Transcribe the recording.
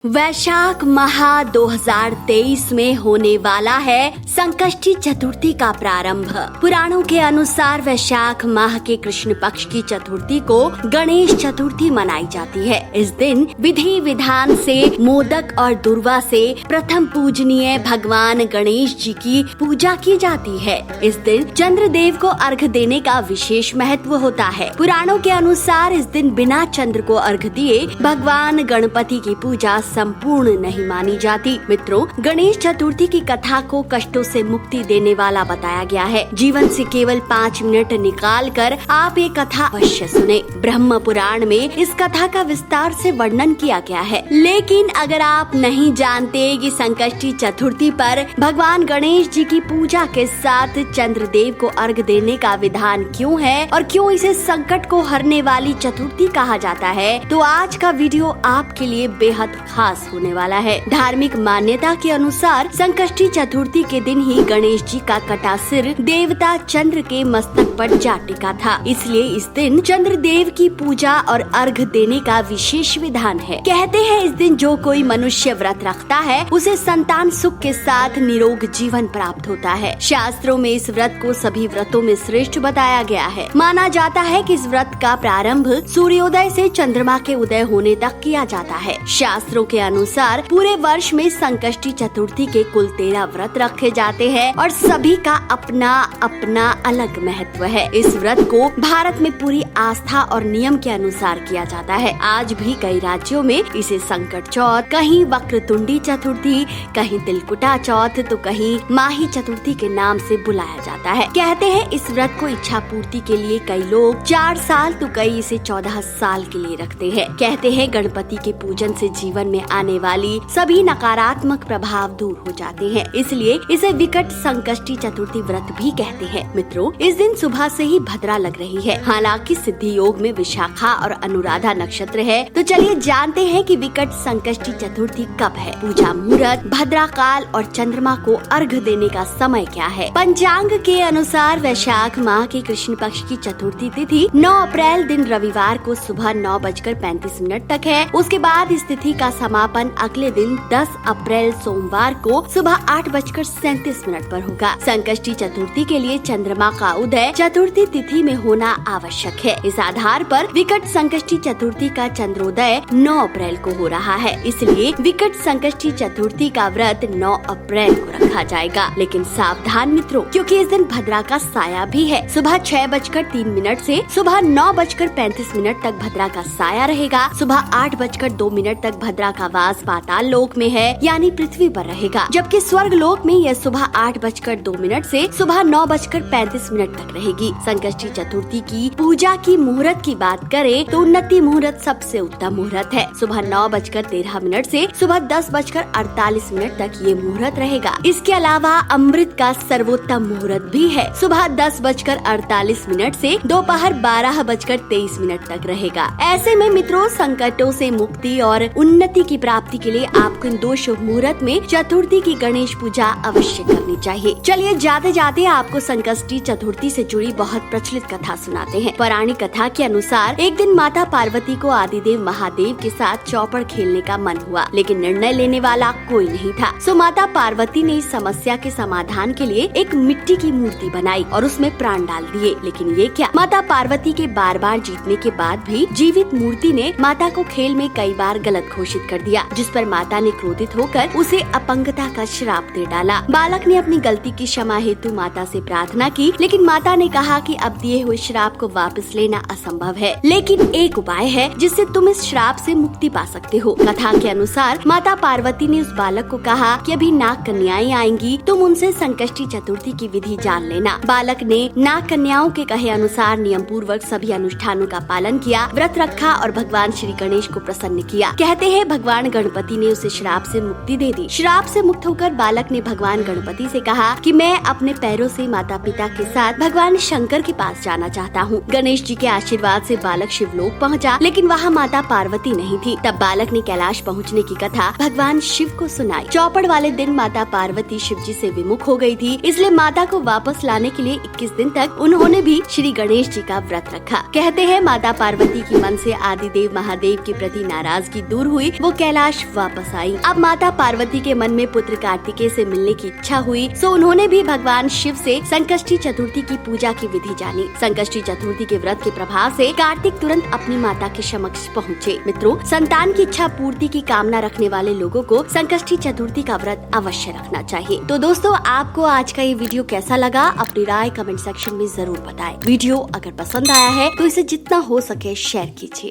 वैशाख माह 2023 में होने वाला है संकष्टी चतुर्थी का प्रारंभ। पुराणों के अनुसार वैशाख माह के कृष्ण पक्ष की चतुर्थी को गणेश चतुर्थी मनाई जाती है। इस दिन विधि विधान से मोदक और दुर्वा से प्रथम पूजनीय भगवान गणेश जी की पूजा की जाती है। इस दिन चंद्रदेव को अर्घ देने का विशेष महत्व होता है। पुराणों के अनुसार इस दिन बिना चंद्र को अर्घ दिए भगवान गणपति की पूजा संपूर्ण नहीं मानी जाती। मित्रों, गणेश चतुर्थी की कथा को कष्टों से मुक्ति देने वाला बताया गया है। जीवन से केवल 5 मिनट निकालकर आप ये कथा अवश्य सुने। ब्रह्म पुराण में इस कथा का विस्तार से वर्णन किया गया है। लेकिन अगर आप नहीं जानते कि संकष्टी चतुर्थी पर भगवान गणेश जी की पूजा के साथ चंद्रदेव को अर्घ देने का विधान क्यों है और क्यों इसे संकट को हरने वाली चतुर्थी कहा जाता है, तो आज का वीडियो आपके लिए बेहद खास होने वाला है। धार्मिक मान्यता के अनुसार संकष्टी चतुर्थी के दिन ही गणेश जी का कटा सिर देवता चंद्र के मस्तक पर जा टिका था। इसलिए इस दिन चंद्रदेव की पूजा और अर्घ देने का विशेष विधान है। कहते हैं इस दिन जो कोई मनुष्य व्रत रखता है उसे संतान सुख के साथ निरोग जीवन प्राप्त होता है। शास्त्रों में इस व्रत को सभी व्रतों में श्रेष्ठ बताया गया है। माना जाता है कि इस व्रत का प्रारंभ सूर्योदय से चंद्रमा के उदय होने तक किया जाता है। शास्त्रों के अनुसार पूरे वर्ष में संकष्टी चतुर्थी के कुल 13 व्रत रखे जाते हैं और सभी का अपना अपना अलग महत्व है। इस व्रत को भारत में पूरी आस्था और नियम के अनुसार किया जाता है। आज भी कई राज्यों में इसे संकट चौथ, कहीं वक्रतुंडी चतुर्थी, कहीं तिलकुटा चौथ तो कहीं माही चतुर्थी के नाम से बुलाया जाता है। कहते हैं इस व्रत को इच्छा पूर्ति के लिए कई लोग 4 साल तो कई इसे 14 साल के लिए रखते हैं। कहते हैं गणपति के पूजन से जीवन में आने वाली सभी नकारात्मक प्रभाव दूर हो जाते हैं। इसलिए इसे विकट संकष्टी चतुर्थी व्रत भी कहते हैं। मित्रों, इस दिन सुबह से ही भद्रा लग रही है। हालांकि सिद्धि योग में विशाखा और अनुराधा नक्षत्र है। तो चलिए जानते हैं कि विकट संकष्टी चतुर्थी कब है। पूजा मुहूर्त, भद्रा काल और चंद्रमा को अर्घ देने का समय क्या है। पंचांग के अनुसार वैशाख माह के कृष्ण पक्ष की चतुर्थी तिथि 9 अप्रैल दिन रविवार को सुबह 9:35 तक है। उसके बाद इस तिथि का समापन अगले दिन 10 अप्रैल सोमवार को सुबह 8:37 पर होगा। संकष्टी चतुर्थी के लिए चंद्रमा का उदय चतुर्थी तिथि में होना आवश्यक है। इस आधार पर विकट संकष्टी चतुर्थी का चंद्रोदय 9 अप्रैल को हो रहा है। इसलिए विकट संकष्टी चतुर्थी का व्रत 9 अप्रैल को रखा जाएगा। लेकिन सावधान मित्रों, क्योंकि इस दिन भद्रा का साया भी है। सुबह 6:03 से सुबह 9:35 तक भद्रा का साया रहेगा। सुबह 8:02 तक भद्रा का वास पाताल लोक में है, यानी पृथ्वी पर रहेगा। जबकि स्वर्ग लोक में यह सुबह 8:02 से सुबह 9:35 तक रहेगी। संकष्टी चतुर्थी की पूजा की मुहूर्त की बात करें तो उन्नति मुहूर्त सबसे उत्तम मुहूर्त है। सुबह 9:13 से सुबह 10:48 तक ये मुहूर्त रहेगा। इसके अलावा अमृत का सर्वोत्तम मुहूर्त भी है। सुबह 10:48 से दोपहर 12:23 तक रहेगा। ऐसे में मित्रों, संकटों से मुक्ति और उन्नति की प्राप्ति के लिए आपको इन 2 शुभ मुहूर्त में चतुर्थी की गणेश पूजा अवश्य करनी चाहिए। चलिए जाते जाते आपको संकष्टी चतुर्थी से जुड़ी बहुत प्रचलित कथा सुनाते हैं। पौराणिक कथा के अनुसार एक दिन माता पार्वती को आदिदेव महादेव के साथ चौपड़ खेलने का मन हुआ, लेकिन निर्णय लेने वाला कोई नहीं था। सो माता पार्वती ने इस समस्या के समाधान के लिए एक मिट्टी की मूर्ति बनाई और उसमें प्राण डाल दिए। लेकिन ये क्या, माता पार्वती के बार बार जीतने के बाद भी जीवित मूर्ति ने माता को खेल में कई बार गलत घोषित कर दिया, जिस पर माता ने क्रोधित होकर उसे अपंगता का श्राप दे डाला। बालक ने अपनी गलती की क्षमा हेतु माता से प्रार्थना की, लेकिन माता ने कहा कि अब दिए हुए श्राप को वापस लेना असंभव है, लेकिन एक उपाय है जिससे तुम इस श्राप से मुक्ति पा सकते हो। कथा के अनुसार माता पार्वती ने उस बालक को कहा कि अभी नाग कन्याएं आएंगी, तुम उनसे संकष्टी चतुर्थी की विधि जान लेना। बालक ने नाग कन्याओं के कहे अनुसार नियम पूर्वक सभी अनुष्ठानों का पालन किया, व्रत रखा और भगवान श्री गणेश को प्रसन्न किया। कहते हैं भगवान गणपति ने उसे श्राप से मुक्ति दे दी। श्राप से मुक्त होकर बालक ने भगवान गणपति से कहा कि मैं अपने पैरों से माता पिता के साथ भगवान शंकर के पास जाना चाहता हूँ। गणेश जी के आशीर्वाद से बालक शिवलोक पहुँचा, लेकिन वहाँ माता पार्वती नहीं थी। तब बालक ने कैलाश पहुँचने की कथा भगवान शिव को सुनाई। चौपड़ वाले दिन माता पार्वती शिव जी से विमुख हो गई थी, इसलिए माता को वापस लाने के लिए 21 दिन तक उन्होंने भी श्री गणेश जी का व्रत रखा। कहते हैं माता पार्वती की मन से आदिदेव महादेव के प्रति नाराजगी दूर हुई। वो वो कैलाश वापस आई। अब माता पार्वती के मन में पुत्र कार्तिकेय से मिलने की इच्छा हुई, सो उन्होंने भी भगवान शिव से संकष्टी चतुर्थी की पूजा की विधि जानी। संकष्टी चतुर्थी के व्रत के प्रभाव से कार्तिक तुरंत अपनी माता के समक्ष पहुँचे। मित्रों, संतान की इच्छा पूर्ति की कामना रखने वाले लोगों को संकष्टी चतुर्थी का व्रत अवश्य रखना चाहिए। तो दोस्तों, आपको आज का ये वीडियो कैसा लगा, अपनी राय कमेंट सेक्शन में जरूर बताएं। वीडियो अगर पसंद आया है तो इसे जितना हो सके शेयर कीजिए।